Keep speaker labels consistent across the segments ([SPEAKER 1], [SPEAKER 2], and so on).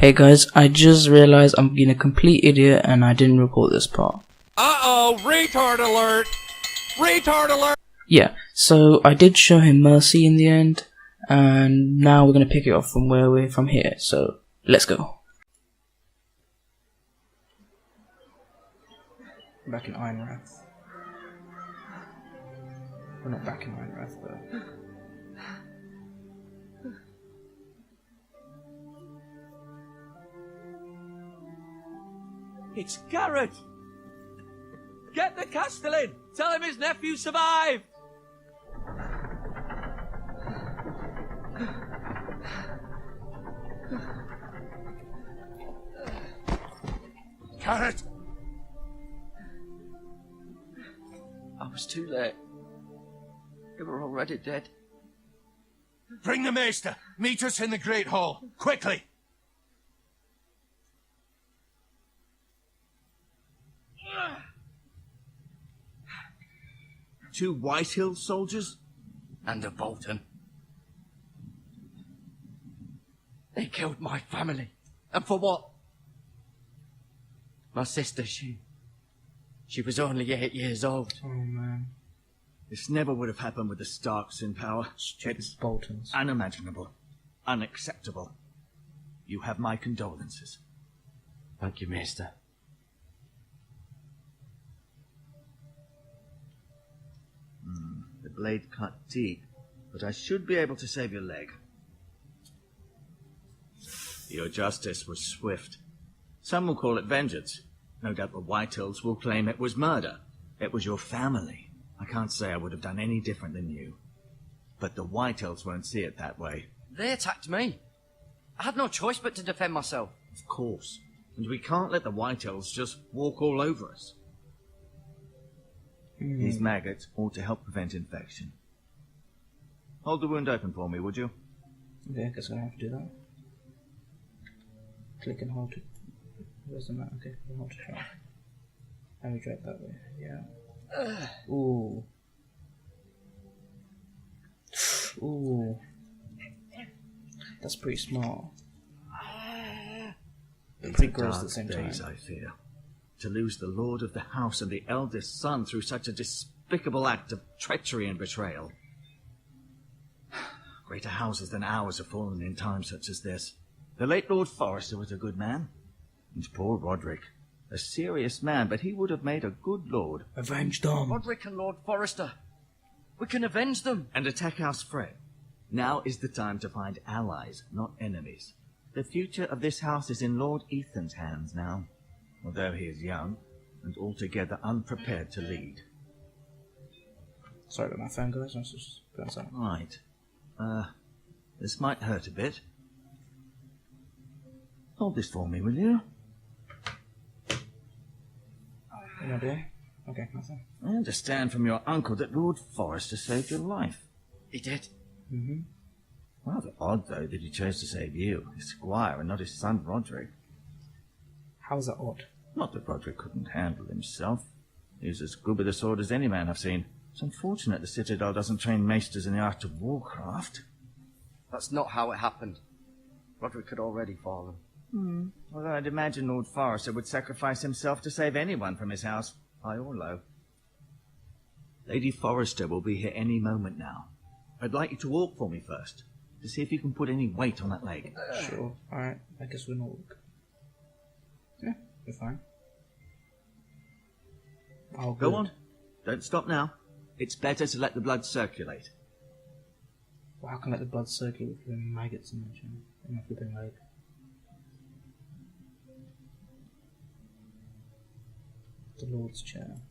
[SPEAKER 1] Hey guys, I just realized I'm being a complete idiot and I didn't report this part.
[SPEAKER 2] Uh-oh, retard alert! Retard alert!
[SPEAKER 1] Yeah, so I did show him mercy in the end, and now we're gonna pick it up from where we're from here, so let's go. Back in Ironrath. We're not back in Ironrath though.
[SPEAKER 2] It's Garrett! Get the Castellan! Tell him his nephew survived!
[SPEAKER 3] Garrett!
[SPEAKER 2] I was too late. They were already dead.
[SPEAKER 3] Bring the Maester! Meet us in the Great Hall! Quickly!
[SPEAKER 4] Two Whitehill soldiers?
[SPEAKER 2] And a Bolton. They killed my family. And for what? My sister, she was only 8 years old.
[SPEAKER 1] Oh man.
[SPEAKER 4] This never would have happened with the Starks in power.
[SPEAKER 1] It's Boltons.
[SPEAKER 4] Unimaginable. Unacceptable. You have my condolences.
[SPEAKER 2] Thank you, Maester.
[SPEAKER 4] The blade cut deep, but I should be able to save your leg. Your justice was swift. Some will call it vengeance. No doubt the Whitehills will claim it was murder. It was your family. I can't say I would have done any different than you. But the Whitehills won't see it that way.
[SPEAKER 5] They attacked me. I had no choice but to defend myself.
[SPEAKER 4] Of course. And we can't let the Whitehills just walk all over us. These maggots ought to help prevent infection. Hold the wound open for me, would you?
[SPEAKER 1] Okay, I guess I'm gonna have to do that. Click and hold to... Where's the map? Okay, hold to try. How do we drag that way? Yeah. Ooh. Ooh. That's pretty smart. But pretty gross at the same time.
[SPEAKER 4] Days, I fear. To lose the lord of the house and the eldest son through such a despicable act of treachery and betrayal. Greater houses than ours have fallen in times such as this. The late Lord Forrester was a good man. And poor Roderick. A serious man, but he would have made a good lord.
[SPEAKER 1] Avenge them!
[SPEAKER 5] Roderick and Lord Forrester. We can avenge them.
[SPEAKER 4] And attack House Frey. Now is the time to find allies, not enemies. The future of this house is in Lord Ethan's hands now. Although he is young, and altogether unprepared to lead.
[SPEAKER 1] Sorry about my phone, guys. I was just going something.
[SPEAKER 4] Right. This might hurt a bit. Hold this for me, will you?
[SPEAKER 1] Any idea? Okay, nothing.
[SPEAKER 4] I understand from your uncle that Lord Forrester saved your life.
[SPEAKER 5] He did.
[SPEAKER 1] Mm-hmm.
[SPEAKER 4] Rather odd, though, that he chose to save you, his squire, and not his son Roderick.
[SPEAKER 1] How's that odd?
[SPEAKER 4] Not that Roderick couldn't handle himself. He was as good with a sword as any man I've seen. It's unfortunate the Citadel doesn't train maesters in the art of warcraft.
[SPEAKER 5] That's not how it happened. Roderick had already fallen.
[SPEAKER 4] Although I'd imagine Lord Forrester would sacrifice himself to save anyone from his house, high or low. Lady Forrester will be here any moment now. I'd like you to walk for me first, to see if you can put any weight on that leg.
[SPEAKER 1] Sure. Alright, I guess we're not... Yeah, we're fine. Oh,
[SPEAKER 4] Go
[SPEAKER 1] good.
[SPEAKER 4] on. Don't stop now. It's better to let the blood circulate.
[SPEAKER 1] Well, how can I let the blood circulate with the maggots in my flipping leg? The Lord's chair.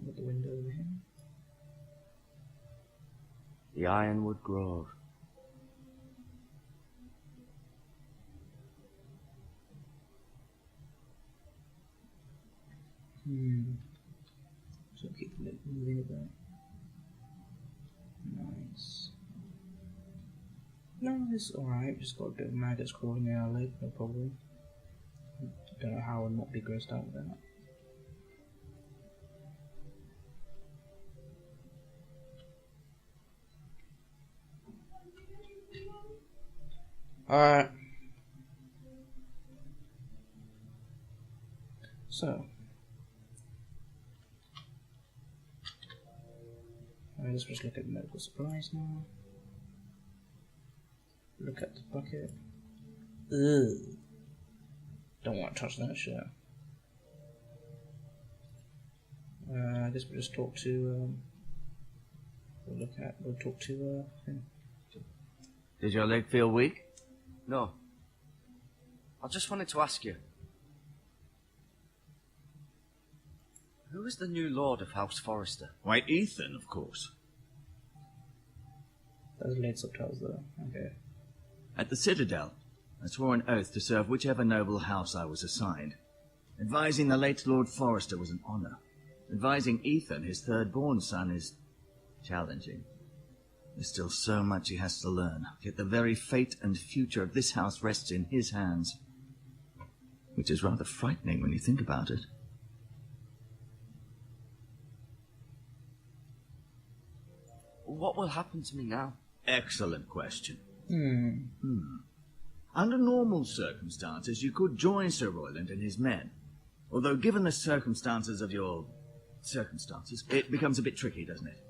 [SPEAKER 1] Got the window over here.
[SPEAKER 2] The Ironwood Grove.
[SPEAKER 1] So keep moving a bit. Nice. It's alright, just got a bit of maggots crawling in our leg, no problem. Don't know how I'd not be grossed out with that. Alright. So. Let's just look at medical supplies now. Look at the bucket. Ugh. Don't want to touch that shit. I guess we'll just talk to, we'll talk to, him.
[SPEAKER 4] Did your leg feel weak?
[SPEAKER 5] No. I just wanted to ask you. Who is the new Lord of House Forrester?
[SPEAKER 4] Why, Ethan, of course.
[SPEAKER 1] Those late subtitles though, okay.
[SPEAKER 4] At the Citadel, I swore an oath to serve whichever noble house I was assigned. Advising the late Lord Forrester was an honor. Advising Ethan, his third-born son, is challenging. There's still so much he has to learn, yet the very fate and future of this house rests in his hands. Which is rather frightening when you think about it.
[SPEAKER 5] What will happen to me now?
[SPEAKER 4] Excellent question.
[SPEAKER 1] Hmm.
[SPEAKER 4] Under normal circumstances, you could join Sir Royland and his men. Although, given the circumstances of your circumstances, it becomes a bit tricky, doesn't it?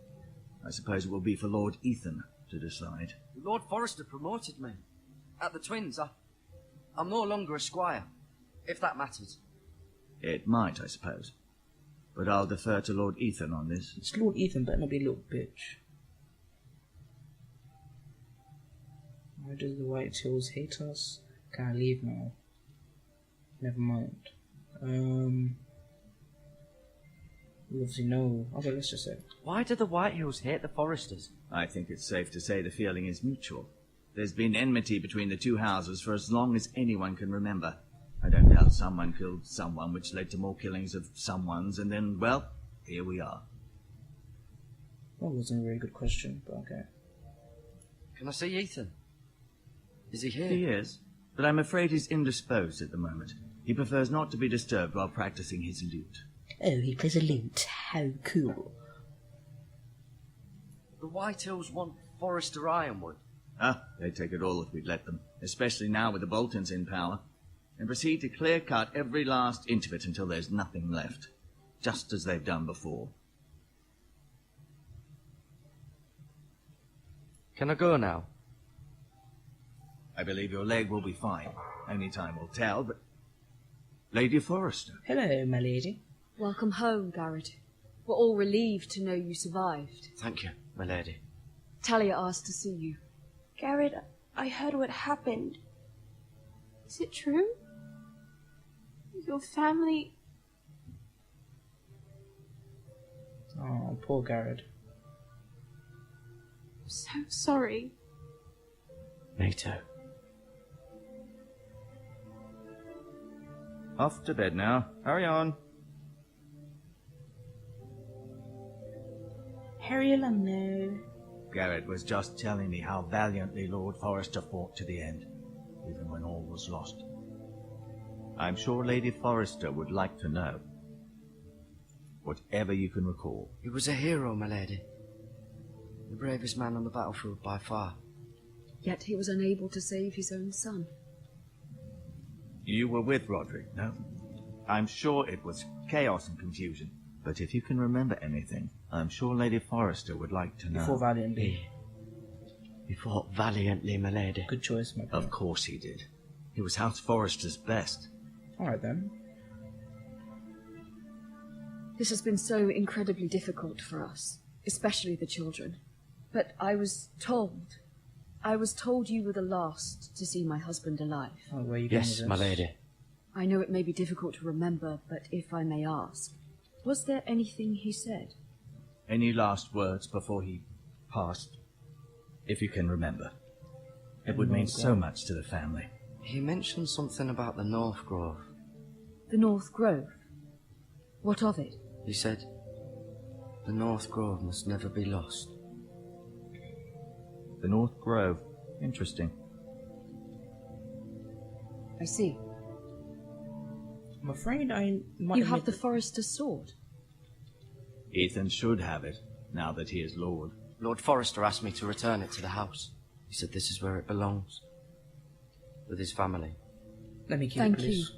[SPEAKER 4] I suppose it will be for Lord Ethan to decide.
[SPEAKER 5] Lord Forrester promoted me. At the Twins, I'm no longer a squire, if that matters.
[SPEAKER 4] It might, I suppose. But I'll defer to Lord Ethan on this.
[SPEAKER 1] It's Lord Ethan, better not be a little bitch. Why do the White Hills hate us? Can I leave now? Never mind. We obviously know. Okay, let's just say.
[SPEAKER 5] Why do the White Hills hate the Forresters?
[SPEAKER 4] I think it's safe to say the feeling is mutual. There's been enmity between the two houses for as long as anyone can remember. I don't doubt someone killed someone, which led to more killings of someones, and then, well, here we are.
[SPEAKER 1] That wasn't a very good question, but okay.
[SPEAKER 5] Can I see Ethan? Is he here?
[SPEAKER 4] He is, but I'm afraid he's indisposed at the moment. He prefers not to be disturbed while practicing his lute.
[SPEAKER 1] Oh, he plays a lute. How cool.
[SPEAKER 5] The White Hills want Forrester Ironwood.
[SPEAKER 4] They'd take it all if we'd let them, especially now with the Boltons in power, and proceed to clear-cut every last inch of it until there's nothing left, just as they've done before.
[SPEAKER 5] Can I go now?
[SPEAKER 4] I believe your leg will be fine. Only time will tell, but... Lady Forrester.
[SPEAKER 1] Hello, my lady.
[SPEAKER 6] Welcome home, Garrett. We're all relieved to know you survived.
[SPEAKER 5] Thank you, my lady.
[SPEAKER 6] Talia asked to see you.
[SPEAKER 7] Garrett, I heard what happened. Is it true? Your family...
[SPEAKER 1] Oh, poor Garrett.
[SPEAKER 7] I'm so sorry.
[SPEAKER 5] Me too.
[SPEAKER 4] Off to bed now. Hurry on.
[SPEAKER 7] Hurry along now.
[SPEAKER 4] Garrett was just telling me how valiantly Lord Forrester fought to the end, even when all was lost. I'm sure Lady Forrester would like to know. Whatever you can recall.
[SPEAKER 5] He was a hero, my lady. The bravest man on the battlefield by far.
[SPEAKER 6] Yet he was unable to save his own son.
[SPEAKER 4] You were with Roderick, no? I'm sure it was chaos and confusion. But if you can remember anything, I'm sure Lady Forrester would like to know.
[SPEAKER 1] Before valiantly.
[SPEAKER 5] He fought valiantly, my lady.
[SPEAKER 1] Good choice, my friend.
[SPEAKER 4] Of course he did. He was House Forrester's best.
[SPEAKER 1] Alright then.
[SPEAKER 6] This has been so incredibly difficult for us, especially the children. But I was told you were the last to see my husband alive.
[SPEAKER 1] Oh, where are you going
[SPEAKER 5] Yes,
[SPEAKER 1] with
[SPEAKER 5] my
[SPEAKER 1] this?
[SPEAKER 5] lady.
[SPEAKER 6] I know it may be difficult to remember, but if I may ask, was there anything he said?
[SPEAKER 4] Any last words before he passed? If you can remember. It would mean so much to the family.
[SPEAKER 5] He mentioned something about the North Grove.
[SPEAKER 6] The North Grove? What of it?
[SPEAKER 5] He said, the North Grove must never be lost.
[SPEAKER 4] The North Grove. Interesting.
[SPEAKER 6] I see.
[SPEAKER 1] I'm afraid I might
[SPEAKER 6] You have
[SPEAKER 1] admit
[SPEAKER 6] the Forester's sword.
[SPEAKER 4] Ethan should have it, now that he is Lord.
[SPEAKER 5] Lord Forrester asked me to return it to the house. He said this is where it belongs. With his family.
[SPEAKER 1] Let me keep
[SPEAKER 6] Thank
[SPEAKER 1] it,
[SPEAKER 6] you,
[SPEAKER 1] please.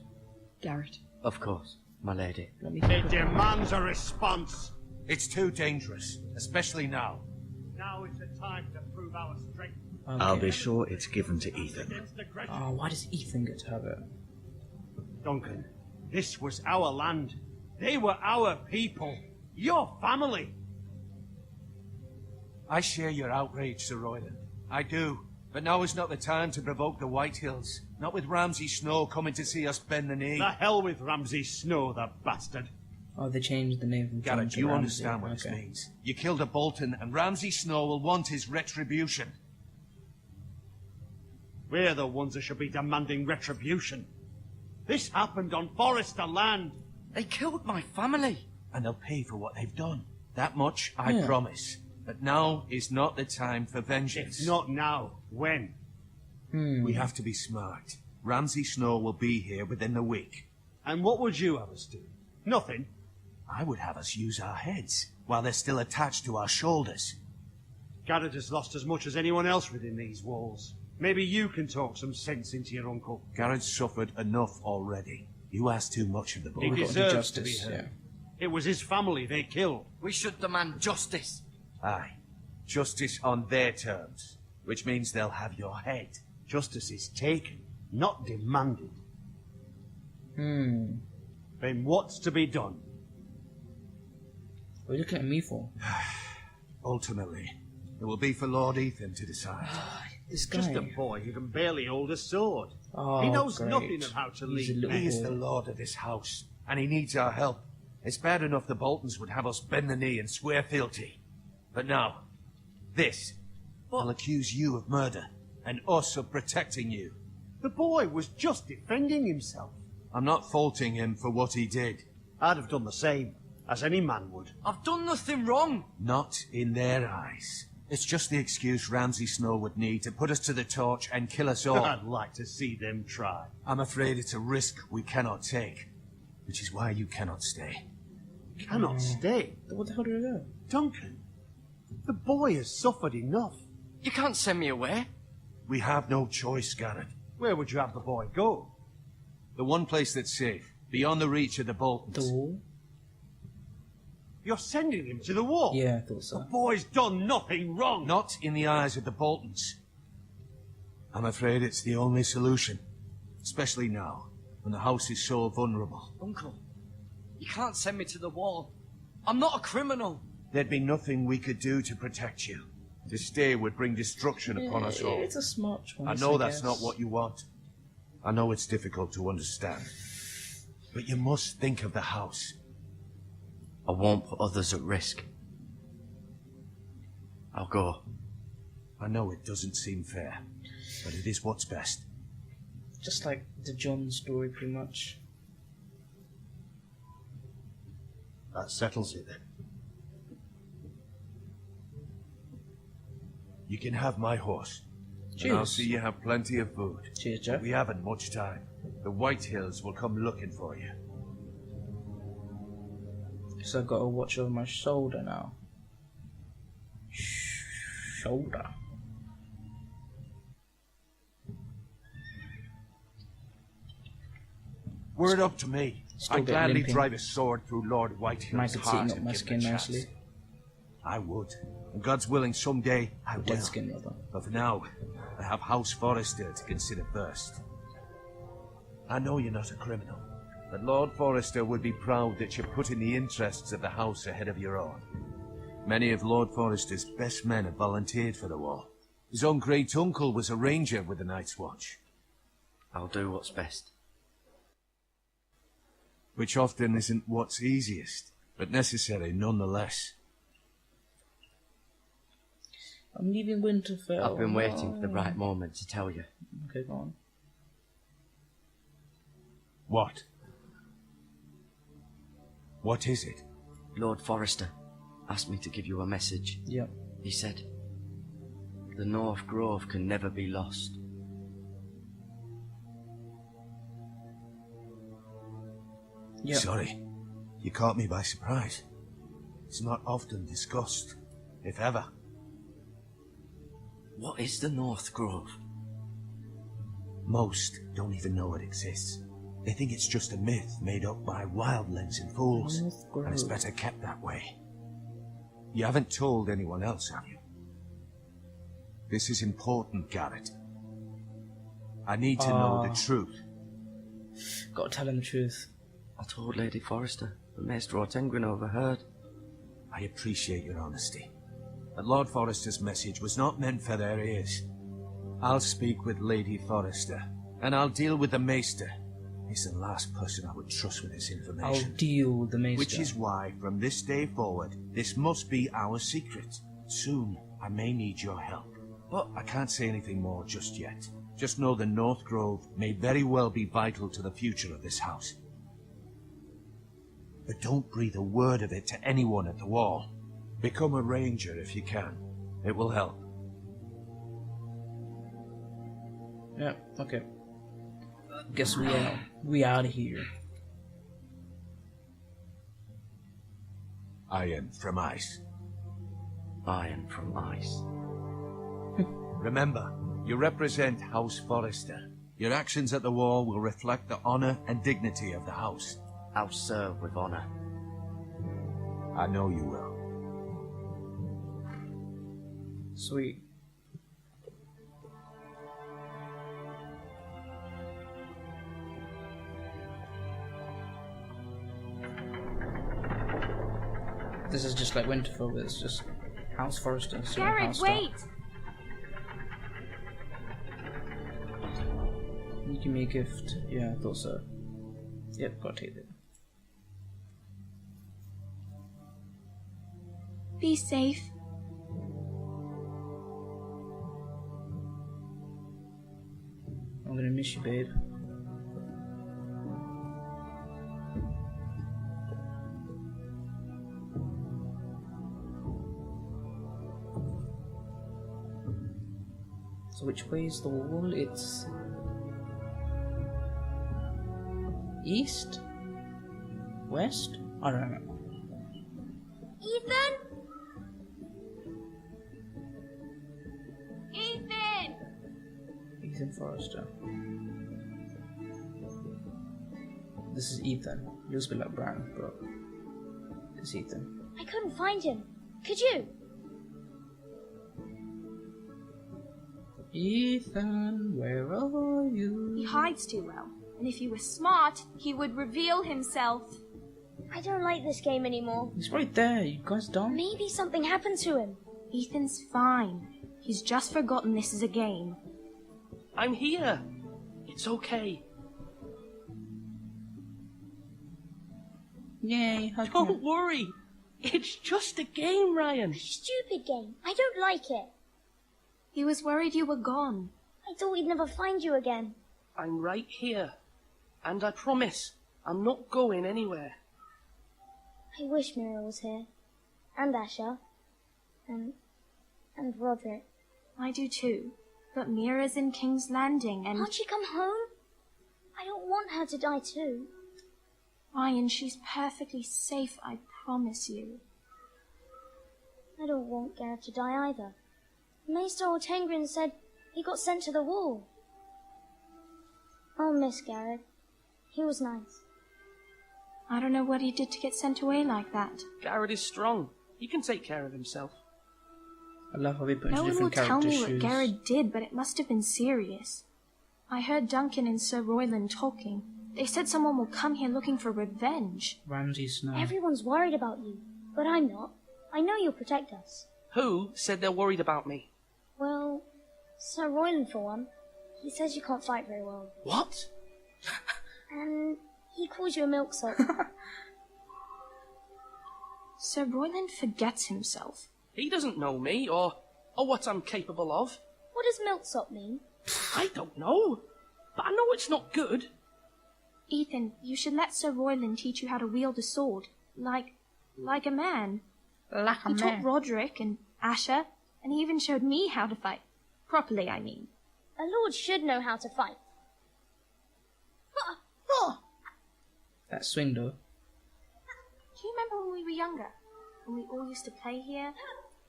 [SPEAKER 6] Garrett.
[SPEAKER 5] Of course, my lady.
[SPEAKER 1] Let me keep
[SPEAKER 3] It
[SPEAKER 1] it.
[SPEAKER 3] demands a response. It's too dangerous, especially now. Now is the time to prove our strength
[SPEAKER 4] I'll
[SPEAKER 1] Okay.
[SPEAKER 4] be sure it's given to Ethan.
[SPEAKER 3] against the great.
[SPEAKER 1] Oh, why does Ethan get to have it?
[SPEAKER 3] Duncan, this was our land. They were our people. Your family. I share your outrage, Sir Royland. I do. But now is not the time to provoke the Whitehills. Not with Ramsay Snow coming to see us bend the knee.
[SPEAKER 8] The hell with Ramsay Snow, the bastard.
[SPEAKER 1] Oh, they changed the name from John
[SPEAKER 3] Garrett,
[SPEAKER 1] to
[SPEAKER 3] you
[SPEAKER 1] Ramsay.
[SPEAKER 3] understand what this
[SPEAKER 1] Okay.
[SPEAKER 3] means. You killed a Bolton, and Ramsay Snow will want his retribution.
[SPEAKER 8] We're the ones that should be demanding retribution. This happened on Forrester land.
[SPEAKER 5] They killed my family.
[SPEAKER 3] And they'll pay for what they've done. That much, I
[SPEAKER 1] Yeah.
[SPEAKER 3] promise. But now is not the time for vengeance.
[SPEAKER 8] If not now, when?
[SPEAKER 3] We have to be smart. Ramsay Snow will be here within the week.
[SPEAKER 8] And what would you have us do? Nothing.
[SPEAKER 3] I would have us use our heads while they're still attached to our shoulders.
[SPEAKER 8] Garrett has lost as much as anyone else within these walls. Maybe you can talk some sense into your uncle.
[SPEAKER 3] Garrett's suffered enough already. You ask too much of the boy.
[SPEAKER 8] He
[SPEAKER 1] We've got to do
[SPEAKER 8] deserves to be
[SPEAKER 1] justice,
[SPEAKER 8] heard.
[SPEAKER 1] yeah.
[SPEAKER 8] It was his family they killed.
[SPEAKER 5] We should demand justice.
[SPEAKER 3] Aye. Justice on their terms, which means they'll have your head.
[SPEAKER 8] Justice is taken, not demanded. Then what's to be done?
[SPEAKER 1] What are you looking at me for?
[SPEAKER 3] Ultimately, it will be for Lord Ethan to decide.
[SPEAKER 1] This guy.
[SPEAKER 8] Just a boy who can barely hold a sword.
[SPEAKER 1] Oh,
[SPEAKER 8] He knows
[SPEAKER 1] great.
[SPEAKER 8] nothing of how to
[SPEAKER 1] He's a
[SPEAKER 8] lead
[SPEAKER 1] little
[SPEAKER 8] men.
[SPEAKER 3] He is
[SPEAKER 1] boy.
[SPEAKER 3] the lord of this house, and he needs our help. It's bad enough the Boltons would have us bend the knee and swear fealty. But now, this will accuse you of murder, and us of protecting you.
[SPEAKER 8] The boy was just defending himself.
[SPEAKER 3] I'm not faulting him for what he did.
[SPEAKER 8] I'd have done the same, as any man would.
[SPEAKER 5] I've done nothing wrong.
[SPEAKER 3] Not in their eyes. It's just the excuse Ramsay Snow would need to put us to the torch and kill us all.
[SPEAKER 8] I'd like to see them try.
[SPEAKER 3] I'm afraid it's a risk we cannot take, which is why you cannot stay.
[SPEAKER 8] Cannot stay.
[SPEAKER 1] What the hell did I do?
[SPEAKER 8] Duncan, the boy has suffered enough.
[SPEAKER 5] You can't send me away.
[SPEAKER 3] We have no choice, Garrett.
[SPEAKER 8] Where would you have the boy go?
[SPEAKER 3] The one place that's safe, beyond the reach of the Boltons.
[SPEAKER 1] The wall?
[SPEAKER 8] You're sending him to the wall.
[SPEAKER 1] Yeah, I thought so.
[SPEAKER 8] The boy's done nothing wrong.
[SPEAKER 3] Not in the eyes of the Boltons. I'm afraid it's the only solution. Especially now, when the house is so vulnerable.
[SPEAKER 5] Uncle, you can't send me to the wall. I'm not a criminal.
[SPEAKER 3] There'd be nothing we could do to protect you. To stay would bring destruction upon us all.
[SPEAKER 1] It's a smart choice.
[SPEAKER 3] I know that's
[SPEAKER 1] guess.
[SPEAKER 3] not what you want. I know it's difficult to understand. But you must think of the house.
[SPEAKER 5] I won't put others at risk. I'll go.
[SPEAKER 3] I know it doesn't seem fair, but it is what's best.
[SPEAKER 1] Just like the John story, pretty much.
[SPEAKER 8] That settles it then.
[SPEAKER 3] You can have my horse.
[SPEAKER 1] Cheers.
[SPEAKER 3] And I'll see you have plenty of food.
[SPEAKER 1] Cheers, Jeff.
[SPEAKER 3] We haven't much time. The Whitehills will come looking for you.
[SPEAKER 1] So I've got to watch over my shoulder now. Shoulder.
[SPEAKER 3] Were it up to me,
[SPEAKER 1] Still
[SPEAKER 3] I'd
[SPEAKER 1] bit
[SPEAKER 3] gladly
[SPEAKER 1] limping.
[SPEAKER 3] drive a sword through Lord Whitehill's
[SPEAKER 1] Nice and
[SPEAKER 3] heart
[SPEAKER 1] sitting up
[SPEAKER 3] and
[SPEAKER 1] my
[SPEAKER 3] give him
[SPEAKER 1] skin
[SPEAKER 3] a chance.
[SPEAKER 1] nicely.
[SPEAKER 3] I would. And God's willing, someday I will.
[SPEAKER 1] Dead skin, rather.
[SPEAKER 3] But for now, I have House Forrester to consider first. I know you're not a criminal, but Lord Forrester would be proud that you're putting the interests of the house ahead of your own. Many of Lord Forrester's best men have volunteered for the war. His own great-uncle was a ranger with the Night's Watch,
[SPEAKER 5] I'll do what's best.
[SPEAKER 3] which often isn't what's easiest, but necessary nonetheless.
[SPEAKER 1] I'm leaving Winterfell.
[SPEAKER 5] I've been waiting for the right moment to tell you.
[SPEAKER 1] Okay, go on.
[SPEAKER 3] What? What is it?
[SPEAKER 5] Lord Forrester asked me to give you a message.
[SPEAKER 1] Yep.
[SPEAKER 5] He said, the North Grove can never be lost.
[SPEAKER 1] Yeah.
[SPEAKER 3] Sorry, you caught me by surprise. It's not often discussed, if ever.
[SPEAKER 5] What is the North Grove?
[SPEAKER 3] Most don't even know it exists. They think it's just a myth made up by wildlings and fools, and it's better kept that way. You haven't told anyone else, have you? This is important, Garrett. I need to know the truth.
[SPEAKER 1] Gotta tell him the truth.
[SPEAKER 5] I told Lady Forrester, but Maester Ortengryn overheard.
[SPEAKER 3] I appreciate your honesty. But Lord Forrester's message was not meant for their ears. I'll speak with Lady Forrester, and I'll deal with the Maester. He's the last person I would trust with this information.
[SPEAKER 1] I'll deal with the Maester.
[SPEAKER 3] Which is why, from this day forward, this must be our secret. Soon, I may need your help. But I can't say anything more just yet. Just know the North Grove may very well be vital to the future of this house. But don't breathe a word of it to anyone at the Wall. Become a ranger if you can. It will help.
[SPEAKER 1] Yeah, okay. Guess we out of here.
[SPEAKER 3] Iron from ice.
[SPEAKER 5] Iron from ice.
[SPEAKER 3] Remember, you represent House Forrester. Your actions at the Wall will reflect the honor and dignity of the house.
[SPEAKER 5] I'll serve with honor.
[SPEAKER 3] I know you will.
[SPEAKER 1] Sweet. This is just like Winterfell, but it's just House Forrester.
[SPEAKER 7] Garrett,
[SPEAKER 1] House
[SPEAKER 7] wait!
[SPEAKER 1] You give me a gift. Yeah, I thought so. Yep, gotta take it.
[SPEAKER 7] Be safe.
[SPEAKER 1] I'm gonna miss you, babe. So which way is the wall? It's east? West? I don't know.
[SPEAKER 7] Ethan? Ethan!
[SPEAKER 1] Ethan Forrester. This is Ethan. Yours be like Brown, but it's Ethan.
[SPEAKER 9] I couldn't find him. Could you?
[SPEAKER 1] Ethan, where are you?
[SPEAKER 7] He hides too well, and if he was smart, he would reveal himself.
[SPEAKER 9] I don't like this game anymore.
[SPEAKER 1] He's right there. You guys don't?
[SPEAKER 9] Maybe something happened to him.
[SPEAKER 7] Ethan's fine. He's just forgotten this is a game.
[SPEAKER 10] I'm here. It's okay.
[SPEAKER 1] Yay,
[SPEAKER 10] Don't worry. It's just a game, Ryan.
[SPEAKER 9] Stupid game. I don't like it.
[SPEAKER 7] He was worried you were gone.
[SPEAKER 9] I thought we'd never find you again.
[SPEAKER 10] I'm right here. And I promise, I'm not going anywhere.
[SPEAKER 9] I wish Mira was here. And Asher. And Roderick.
[SPEAKER 7] I do too. But Mira's in King's Landing and...
[SPEAKER 9] Can't she come home? I don't want her to die too.
[SPEAKER 7] Ryan, she's perfectly safe, I promise you.
[SPEAKER 9] I don't want Garrett to die either. Maester Ortengryn said he got sent to the Wall. I'll miss Garrett. He was nice.
[SPEAKER 7] I don't know what he did to get sent away like that.
[SPEAKER 10] Garrett is strong. He can take care of himself.
[SPEAKER 1] I love how they put
[SPEAKER 7] No
[SPEAKER 1] into
[SPEAKER 7] one will
[SPEAKER 1] different
[SPEAKER 7] tell
[SPEAKER 1] character
[SPEAKER 7] me
[SPEAKER 1] shoes.
[SPEAKER 7] what Garrett did, but it must have been serious. I heard Duncan and Sir Royland talking. They said someone will come here looking for revenge.
[SPEAKER 1] Ramsay Snow.
[SPEAKER 9] Everyone's worried about you, but I'm not. I know you'll protect us.
[SPEAKER 10] Who said they're worried about me?
[SPEAKER 9] Well, Sir Royland for one. He says you can't fight very well.
[SPEAKER 10] What?
[SPEAKER 9] And he calls you a milksop.
[SPEAKER 7] Sir Royland forgets himself.
[SPEAKER 10] He doesn't know me or what I'm capable of.
[SPEAKER 9] What does milksop mean?
[SPEAKER 10] I don't know. But I know it's not good.
[SPEAKER 7] Ethan, you should let Sir Royland teach you how to wield a sword. Like a man. He taught Roderick and Asher, and he even showed me how to fight. Properly, I mean.
[SPEAKER 9] A lord should know how to fight.
[SPEAKER 1] That swing though.
[SPEAKER 7] Do you remember when we were younger? When we all used to play here?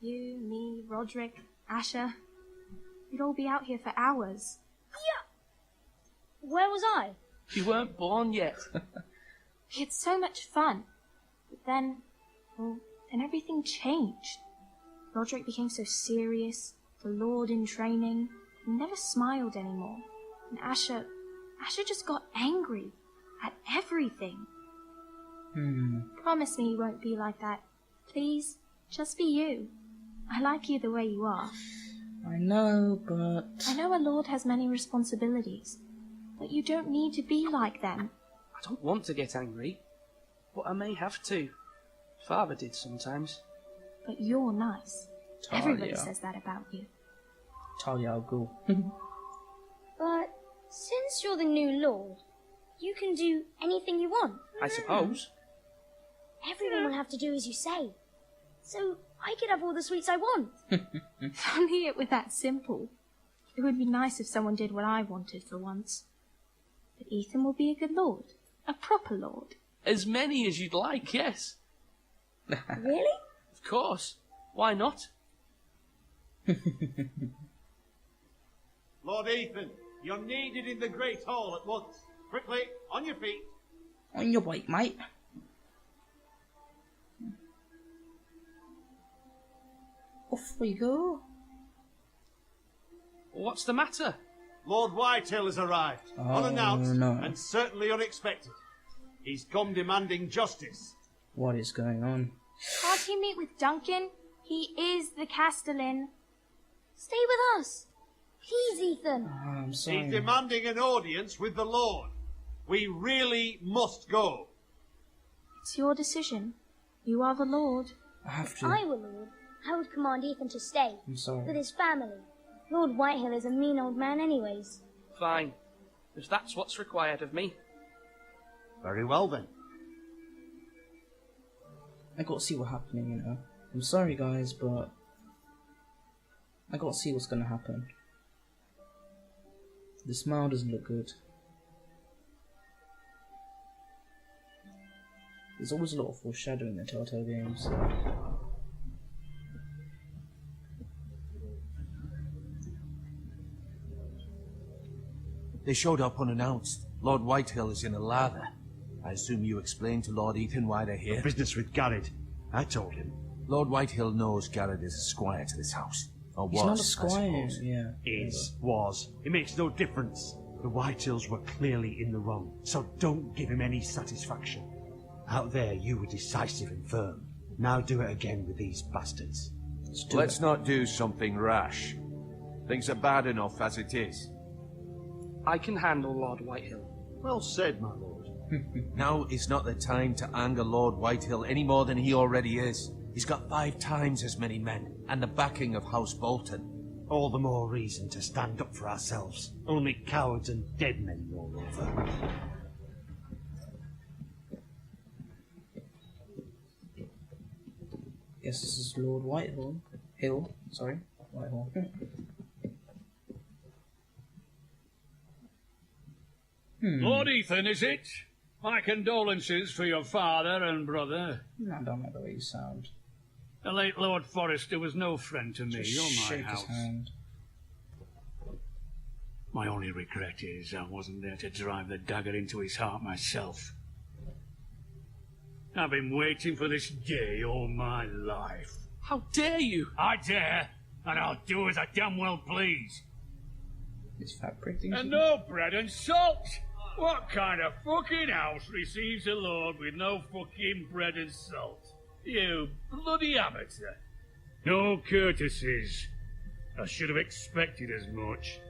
[SPEAKER 7] You, me, Roderick, Asher. We'd all be out here for hours.
[SPEAKER 9] Yeah. Where was I?
[SPEAKER 10] You weren't born yet.
[SPEAKER 7] We had so much fun. But then, well, then everything changed. Roderick became so serious, the Lord in training. He never smiled anymore. And Asher just got angry at everything. Promise me you won't be like that. Please, just be you. I like you the way you are.
[SPEAKER 1] I know, but...
[SPEAKER 7] I know a lord has many responsibilities, but you don't need to be like them.
[SPEAKER 10] I don't want to get angry, but I may have to. Father did sometimes.
[SPEAKER 7] But you're nice.
[SPEAKER 1] Talia.
[SPEAKER 7] Everybody says that about you.
[SPEAKER 1] Talia al Ghul.
[SPEAKER 9] But since you're the new lord, you can do anything you want.
[SPEAKER 10] I suppose.
[SPEAKER 9] Everyone will have to do as you say. So I could have all the sweets I want.
[SPEAKER 7] If only it were that simple. It would be nice if someone did what I wanted for once. But Ethan will be a good lord. A proper lord.
[SPEAKER 10] As many as you'd like, yes.
[SPEAKER 9] Really?
[SPEAKER 10] Of course. Why not?
[SPEAKER 8] Lord Ethan, you're needed in the Great Hall at once. Quickly, on your feet.
[SPEAKER 1] On your way, mate. Off we go.
[SPEAKER 10] What's the matter?
[SPEAKER 8] Lord Whitehill has arrived, unannounced and certainly unexpected. He's come demanding justice.
[SPEAKER 1] What is going on?
[SPEAKER 7] Can't he meet with Duncan? He is the Castellan.
[SPEAKER 9] Stay with us. Please, Ethan.
[SPEAKER 1] I'm sorry.
[SPEAKER 8] He's demanding an audience with the Lord. We really must go.
[SPEAKER 7] It's your decision. You are the lord.
[SPEAKER 1] I have
[SPEAKER 9] If
[SPEAKER 1] to.
[SPEAKER 9] I were lord, I would command Ethan to stay.
[SPEAKER 1] I'm sorry.
[SPEAKER 9] With his family. Lord Whitehill is a mean old man anyways.
[SPEAKER 10] Fine. If that's what's required of me.
[SPEAKER 8] Very well then.
[SPEAKER 1] I got to see what's happening, you know. I'm sorry, guys, but I got to see what's gonna happen. The smile doesn't look good. There's always a lot of foreshadowing in Telltale games.
[SPEAKER 3] They showed up unannounced. Lord Whitehill is in a lather. I assume you explained to Lord Ethan why they're here?
[SPEAKER 8] Business with Garrett. I told him.
[SPEAKER 3] Lord Whitehill knows Garrett is a squire to this house. Or
[SPEAKER 1] He's
[SPEAKER 3] was,
[SPEAKER 1] not a
[SPEAKER 3] I
[SPEAKER 1] squire,
[SPEAKER 3] suppose.
[SPEAKER 1] yeah.
[SPEAKER 8] Was. It makes no difference. The Whitehills were clearly in the wrong, so don't give him any satisfaction. Out there, you were decisive and firm. Now do it again with these bastards.
[SPEAKER 3] Let's not do something rash. Things are bad enough as it is.
[SPEAKER 10] I can handle Lord Whitehill.
[SPEAKER 8] Well said, my lord.
[SPEAKER 3] Now is not the time to anger Lord Whitehill any more than he already is. He's got 5 times as many men, and the backing of House Bolton.
[SPEAKER 8] All the more reason to stand up for ourselves. Only cowards and dead men, moreover.
[SPEAKER 1] Guess this is Lord Whitehill. Sorry. Whitehall.
[SPEAKER 11] Lord Ethan, is it? My condolences for your father and brother.
[SPEAKER 1] No, I don't like the way you sound.
[SPEAKER 11] The late Lord Forrester was no friend to me
[SPEAKER 1] Just
[SPEAKER 11] or my
[SPEAKER 1] shake
[SPEAKER 11] house.
[SPEAKER 1] his hand.
[SPEAKER 11] My only regret is I wasn't there to drive the dagger into his heart myself. I've been waiting for this day all my life.
[SPEAKER 10] How dare you?
[SPEAKER 11] I dare, and I'll do as I damn well please.
[SPEAKER 1] It's fat prick.
[SPEAKER 11] And no bread and salt! What kind of fucking house receives a lord with no fucking bread and salt? You bloody amateur. No courtesies. I should have expected as much.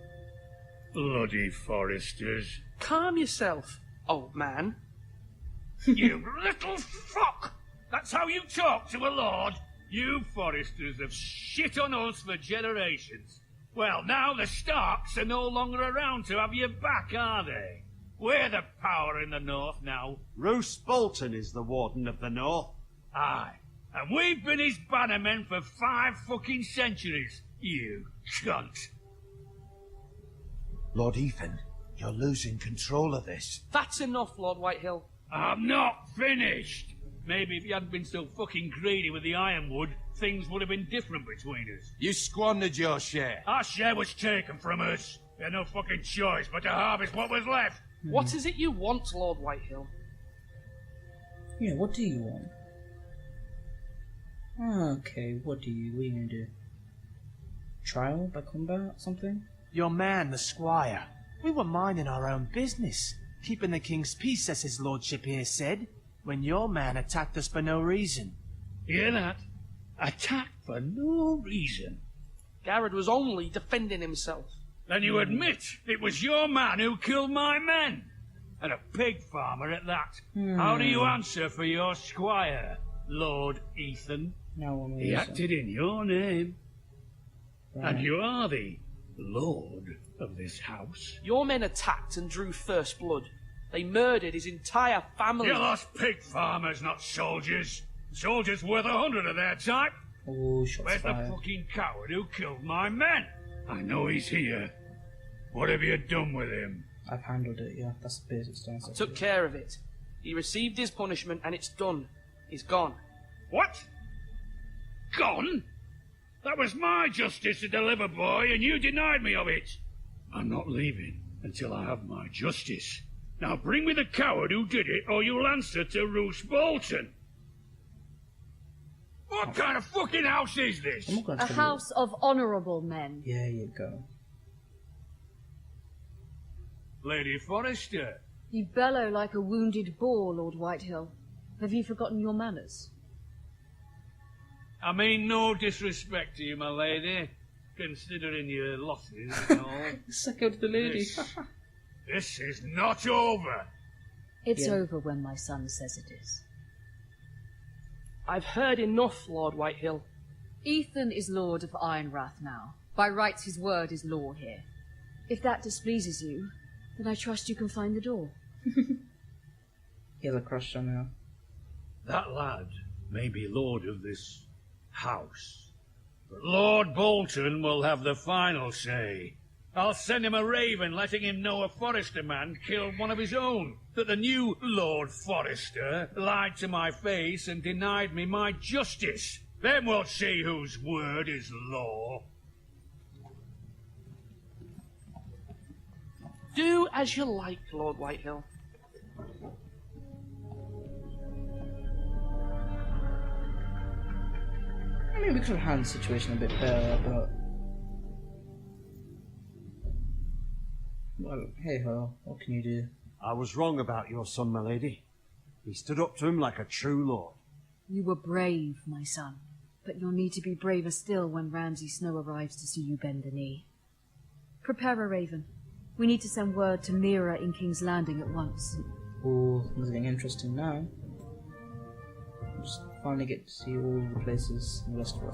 [SPEAKER 11] Bloody Forresters.
[SPEAKER 10] Calm yourself, old man.
[SPEAKER 11] You little fuck! That's how you talk to a lord? You Forresters have shit on us for generations. Well, now the Starks are no longer around to have your back, are they? We're the power in the north now.
[SPEAKER 8] Roose Bolton is the Warden of the North.
[SPEAKER 11] Aye. And we've been his bannermen for 5 fucking centuries, you cunt.
[SPEAKER 3] Lord Ethan, you're losing control of this.
[SPEAKER 10] That's enough, Lord Whitehill.
[SPEAKER 11] I'm not finished. Maybe if you hadn't been so fucking greedy with the ironwood, things would have been different between us.
[SPEAKER 3] You squandered your share.
[SPEAKER 11] Our share was taken from us. We had no fucking choice but to harvest what was left.
[SPEAKER 10] What is it you want, Lord Whitehill?
[SPEAKER 1] Yeah, what do you want? Okay, what are you gonna do? Trial by combat, something?
[SPEAKER 12] Your man, the squire. We were minding our own business, keeping the king's peace, as his lordship here said, when your man attacked us for no reason.
[SPEAKER 11] Hear that? Attacked for no reason.
[SPEAKER 10] Garrett was only defending himself.
[SPEAKER 11] Then you admit it was your man who killed my men? And a pig farmer at that. How do you answer for your squire, Lord Ethan?
[SPEAKER 1] No,
[SPEAKER 11] he acted in your name. Right. And you are the lord of this house.
[SPEAKER 10] Your men attacked and drew first blood. They murdered his entire family.
[SPEAKER 11] You lost pig farmers, not soldiers. Soldiers worth 100 of their type.
[SPEAKER 1] Oh,
[SPEAKER 11] where's the fucking coward who killed my men? I know he's here. What have you done with him?
[SPEAKER 1] I've handled it, yeah. That's the basic stance.
[SPEAKER 10] I took care of it. He received his punishment and it's done. He's gone.
[SPEAKER 11] What? Gone? That was my justice to deliver, boy, and you denied me of it. I'm not leaving until I have my justice. Now bring me the coward who did it, or you'll answer to Roose Bolton. What kind of fucking house is this?
[SPEAKER 6] A house of honourable men.
[SPEAKER 1] Yeah, you go.
[SPEAKER 11] Lady Forrester.
[SPEAKER 6] You bellow like a wounded boar, Lord Whitehill. Have you forgotten your manners?
[SPEAKER 11] I mean no disrespect to you, my lady, considering your losses and all.
[SPEAKER 1] Suck out the lady.
[SPEAKER 11] This is not over.
[SPEAKER 6] It's over when my son says it is.
[SPEAKER 10] I've heard enough, Lord Whitehill.
[SPEAKER 6] Ethan is Lord of Ironrath now. By rights his word is law here. If that displeases you, then I trust you can find the door.
[SPEAKER 1] He has a crush on her.
[SPEAKER 11] That lad may be lord of this house, but Lord Bolton will have the final say. I'll send him a raven letting him know a Forrester man killed one of his own, that the new Lord Forrester lied to my face and denied me my justice. Then we'll see whose word is law.
[SPEAKER 10] Do as you like, Lord Whitehill.
[SPEAKER 1] I mean, we could have handled the situation a bit better, but... well, hey-ho, what can you do?
[SPEAKER 8] I was wrong about your son, my lady. He stood up to him like a true lord.
[SPEAKER 6] You were brave, my son. But you'll need to be braver still when Ramsay Snow arrives to see you bend the knee. Prepare a raven. We need to send word to Mira in King's Landing at once.
[SPEAKER 1] Oh, it's getting interesting now. Just finally get to see all the places in Westeros.